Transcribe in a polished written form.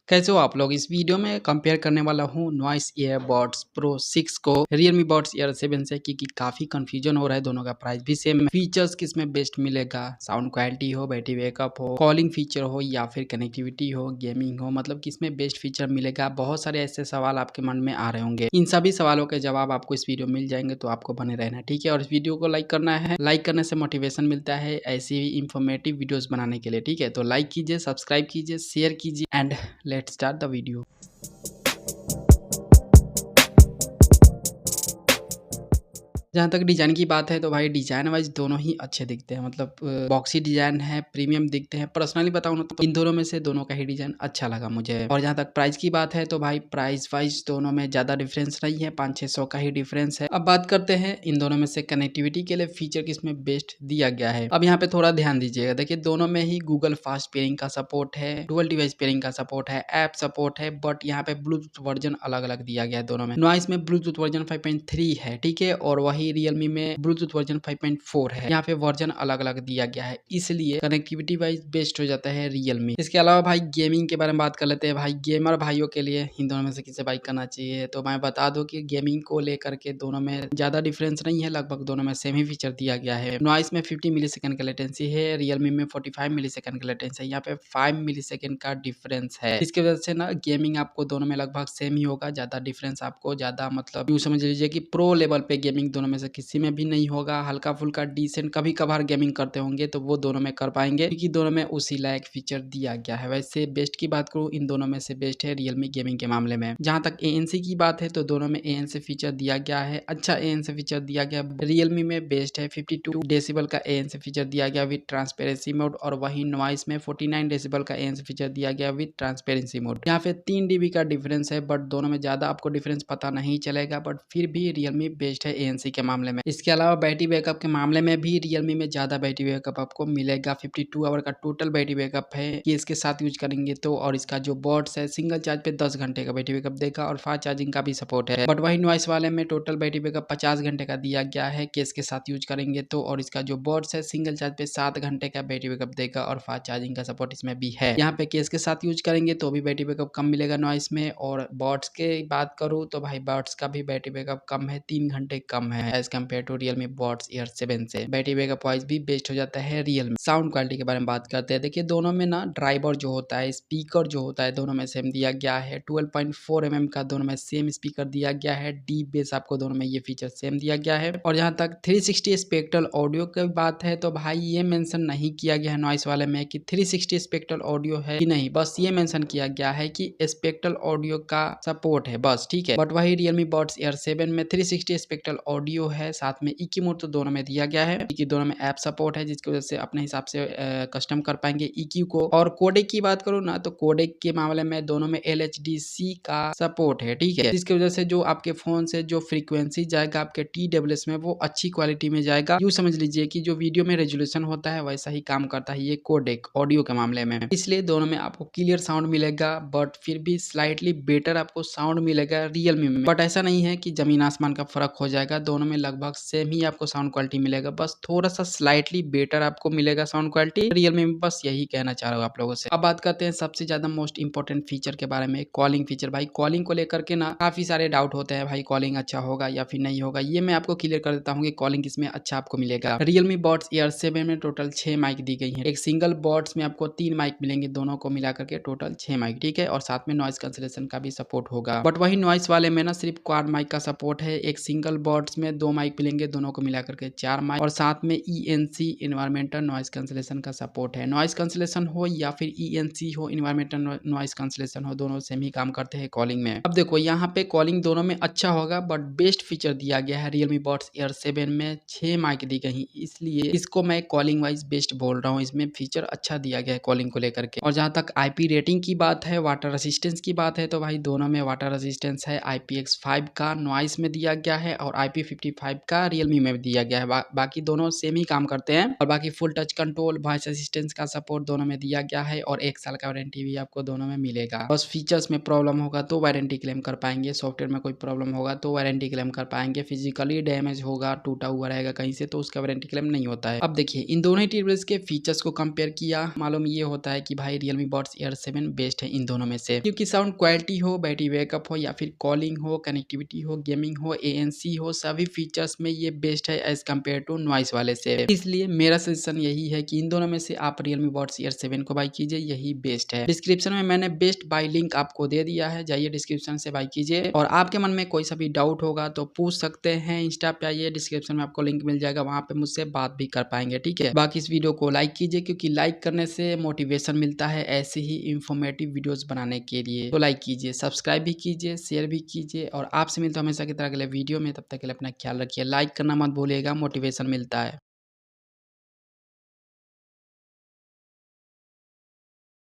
कैसे हो आप लोग। इस वीडियो में कंपेयर करने वाला हूँ नॉइस ईयरबड्स प्रो 6 को रियलमी बड्स ईयर 7 से, क्योंकि काफ़ी कंफ्यूजन हो रहा है। दोनों का प्राइस भी सेम है। फीचर्स किस में बेस्ट मिलेगा, साउंड क्वालिटी हो, बैटरी बैकअप हो, कॉलिंग फीचर हो या फिर कनेक्टिविटी हो, गेमिंग हो, मतलब किस में बेस्ट फीचर मिलेगा। बहुत सारे ऐसे सवाल आपके मन में आ रहे होंगे। इन सभी सवालों के जवाब आपको इस वीडियो मिल जाएंगे, तो आपको बने रहना, ठीक है। और इस वीडियो को लाइक करना है। लाइक करने से मोटिवेशन मिलता है ऐसी ही इंफॉर्मेटिव वीडियोस बनाने के लिए, ठीक है। तो लाइक कीजिए, सब्सक्राइब कीजिए, शेयर कीजिए and let's start the video. जहाँ तक डिज़ाइन की बात है तो भाई डिज़ाइन वाइज दोनों ही अच्छे दिखते हैं। मतलब बॉक्सी डिज़ाइन है, प्रीमियम दिखते हैं। पर्सनली बताऊँ ना तो इन दोनों में से दोनों का ही डिज़ाइन अच्छा लगा मुझे। और जहाँ तक प्राइस की बात है तो भाई प्राइस वाइज दोनों में ज़्यादा डिफरेंस नहीं है, 500-600 का ही डिफरेंस है। अब बात करते हैं इन दोनों में से कनेक्टिविटी के लिए फीचर किसमें बेस्ट दिया गया है। अब यहाँ पे थोड़ा ध्यान दीजिएगा। देखिए दोनों में ही गूगल फास्ट पेयरिंग का सपोर्ट है, डुअल डिवाइस पेयरिंग का सपोर्ट है, ऐप सपोर्ट है, बट यहाँ पे ब्लूटूथ वर्जन अलग अलग दिया गया है दोनों में। नॉइस में ब्लूटूथ वर्जन 5.3 है, ठीक है, और वही रियलमी में ब्लूटूथ वर्जन 5.4 है। यहाँ पे वर्जन अलग अलग दिया गया है, इसलिए कनेक्टिविटी वाइज बेस्ट हो जाता है रियलमी। इसके अलावा भाई गेमिंग के बारे में बात कर लेते हैं। भाई गेमर भाइयों के लिए इन दोनों में से किसे बाइक करना चाहिए, तो मैं बता दूं कि गेमिंग को लेकर के दोनों में ज्यादा डिफरेंस नहीं है, लगभग दोनों में सेम ही फीचर दिया गया है। नॉइस में 50 मिली सेकंड का लेटेंसी है, रियलमी में 45 मिली सेकंड का लेटेंसी है। यहाँ पे 5 मिली सेकंड का डिफरेंस है। इसकी वजह से ना गेमिंग आपको दोनों में लगभग सेम ही होगा, ज्यादा डिफरेंस आपको ज्यादा मतलब यूँ समझ लीजिए कि प्रो लेवल पे गेमिंग दोनों में से किसी में भी नहीं होगा। हल्का फुल्का डिसेंट कभी कभार गेमिंग करते होंगे तो वो दोनों में कर पाएंगे, क्योंकि दोनों में उसी लायक फीचर दिया गया है। वैसे बेस्ट की बात करूँ इन दोनों में से बेस्ट है रियलमी गेमिंग के मामले में। जहाँ तक ANC की बात है तो दोनों में ANC फीचर दिया गया है, अच्छा ANC फीचर दिया गया। रियलमी में बेस्ट है, 52 डेसिबल का ANC फीचर दिया गया विद ट्रांसपेरेंसी मोड, और वही नॉइस में 49 डेसिबल का ANC फीचर दिया गया विद ट्रांसपेरेंसी मोड। यहाँ पे 3 dB का डिफरेंस है, बट दोनों में ज्यादा आपको डिफरेंस पता नहीं चलेगा, बट फिर भी रियलमी बेस्ट है ANC के मामले में। इसके अलावा बैटरी बैकअप के मामले में भी रियलमी में ज्यादा बैटरी बैकअप आपको मिलेगा। 52 आवर का टोटल बैटरी बैकअप है कि इसके साथ यूज करेंगे तो। और इसका जो बॉट्स है सिंगल चार्ज पे 10 घंटे का बैटरी बैकअप देगा, और फास्ट चार्जिंग का भी सपोर्ट है। बट वही नॉइस वाले में टोटल बैटरी बैकअप 50 घंटे का दिया गया है कि इसके साथ यूज करेंगे तो। और इसका जो बॉट्स है सिंगल चार्ज पे 7 घंटे का बैटरी बैकअप देगा, और फास्ट चार्जिंग का सपोर्ट इसमें भी है। यहाँ पे केस के साथ यूज करेंगे तो भी बैटरी बैकअप कम मिलेगा नॉइस में। और बॉट्स के बात करूँ तो भाई बॉट्स का भी बैटरी बैकअप कम है, 3 घंटे कम है as compare to Realme Buds Air 7 से। बैटरी बैकअप वाइज भी बेस्ट हो जाता है रियलमी। साउंड क्वालिटी के बारे में बात करते हैं। देखिए दोनों में ना ड्राइवर जो होता है, स्पीकर जो होता है, दोनों में सेम दिया गया है। 12.4 mm का दोनों में सेम स्पीकर दिया गया है। डीप बेस आपको दोनों में ये फीचर सेम दिया गया है। और जहाँ तक 360 स्पेक्ट्रल ऑडियो की बात है तो भाई ये मेंशन नहीं किया गया है नॉइस वाले में कि 360 स्पेक्ट्रल ऑडियो है कि नहीं, बस ये मेंशन किया गया है कि स्पेक्ट्रल ऑडियो का सपोर्ट है, बस, ठीक है। बट वही रियलमी बड्स ईयर 7 में 360 स्पेक्ट्रल ऑडियो है, साथ में EQ मोड तो दोनों में दिया गया है, क्योंकि दोनों में ऐप सपोर्ट है, जिसकी वजह से अपने हिसाब से कस्टम कर पाएंगे EQ को। और कोडेक की बात करूँ ना तो कोडेक के मामले में दोनों में LHDC का सपोर्ट है, ठीक है, जिसकी वजह से जो आपके फोन से जो फ्रीक्वेंसी जाएगा आपके TWS में वो अच्छी क्वालिटी में जाएगा। यूँ समझ लीजिए कि जो वीडियो में रेजोल्यूशन होता है वैसा ही काम करता है ये कोडेक ऑडियो के मामले में। इसलिए दोनों में आपको क्लियर साउंड मिलेगा, बट फिर भी स्लाइटली बेटर आपको साउंड मिलेगा रियलमी में। बट ऐसा नहीं है कि जमीन आसमान का फर्क हो जाएगा, दोनों में लगभग सेम ही आपको साउंड क्वालिटी मिलेगा, बस थोड़ा सा स्लाइटली बेटर आपको मिलेगा साउंड क्वालिटी रियलमी में। बस यही कहना चाह रहा हूँ आप लोगों से। अब बात करते हैं सबसे ज्यादा मोस्ट इंपॉर्टेंट फीचर के बारे में, कॉलिंग फीचर। भाई कॉलिंग को लेकर के ना काफी सारे डाउट होते हैं, भाई कॉलिंग अच्छा होगा या फिर नहीं होगा। ये मैं आपको क्लियर कर देता हूँ कि कॉलिंग इसमें अच्छा आपको मिलेगा। रियलमी बड्स ईयर 7 में टोटल 6 माइक दी गई है। एक सिंगल बड्स में आपको 3 माइक मिलेंगे, दोनों को मिला करके टोटल 6 माइक, ठीक है। और साथ में नॉइस कैंसिलेशन का भी सपोर्ट होगा। बट वही नॉइस वाले में ना सिर्फ क्वाड माइक का सपोर्ट है। एक सिंगल बड्स में 2 माइक मिलेंगे, दोनों को मिला करके 4 माइक, और साथ में ENC इन्वायरमेंटल नॉइस कैंसिलेशन का सपोर्ट है। नॉइस कैंसिलेशन हो या फिर ENC हो, इन्वायरमेंटल नॉइस कैंसिलेशन हो, दोनों सेम ही काम करते हैं कॉलिंग में। अब देखो यहाँ पे कॉलिंग दोनों में अच्छा होगा, बट बेस्ट फीचर दिया गया है रियलमी बड्स ईयर 7 में 6 माइक दी गई, इसलिए इसको मैं कॉलिंग वाइज बेस्ट बोल रहा हूँ। इसमें फीचर अच्छा दिया गया है कॉलिंग को लेकर के। और जहाँ तक IP रेटिंग की बात है, वाटर रेसिस्टेंस की बात है, तो भाई दोनों में वाटर रेसिस्टेंस है IPX5 का, नॉइस में दिया गया है, और 55 का रियलमी में दिया गया है। बाकी दोनों सेम ही काम करते हैं और बाकी full touch control, voice assistance का सपोर्ट दोनों में दिया गया है और 1 साल का वारंटी भी आपको दोनों में मिलेगा। बस फीचर्स में प्रॉब्लम होगा तो वारंटी क्लेम कर पाएंगे, सॉफ्टवेयर में कोई प्रॉब्लम होगा तो वारंटी क्लेम कर पाएंगे, फिजिकली डैमेज होगा, टूटा हुआ रहेगा कहीं से तो उसका वारंटी क्लेम नहीं होता है। अब देखिए इन दोनों ही डिवाइस के फीचर्स को कंपेयर किया, मालूम ये होता है कि भाई Realme Buds Air 7 बेस्ट है इन दोनों में से, क्योंकि साउंड क्वालिटी हो, बैटरी बैकअप हो या फिर कॉलिंग हो, कनेक्टिविटी हो, गेमिंग हो, ANC हो, सभी फीचर्स में ये बेस्ट है एज कम्पेयर टू नॉइस वाले से। इसलिए मेरा सजेशन यही है कि इन दोनों में से आप Realme Buds Air 7 को बाय कीजिए, यही बेस्ट है। डिस्क्रिप्शन में मैंने बेस्ट बाय लिंक आपको दे दिया है, जाइए डिस्क्रिप्शन से बाय कीजिए और आपके मन में कोई सा भी डाउट होगा तो पूछ सकते हैं, इंस्टा पे आइए, डिस्क्रिप्शन में आपको लिंक मिल जाएगा, वहां पे मुझसे बात भी कर पाएंगे, ठीक है। बाकी इस वीडियो को लाइक कीजिए, क्योंकि लाइक करने से मोटिवेशन मिलता है ऐसे ही इंफॉर्मेटिव वीडियोस बनाने के लिए। तो लाइक कीजिए, सब्सक्राइब भी कीजिए, शेयर भी कीजिए और आपसे मिलता हूं हमेशा की तरह अगले वीडियो में। तब तक के लिए अपना ख्याल रखिए, लाइक करना मत भूलिएगा, मोटिवेशन मिलता है।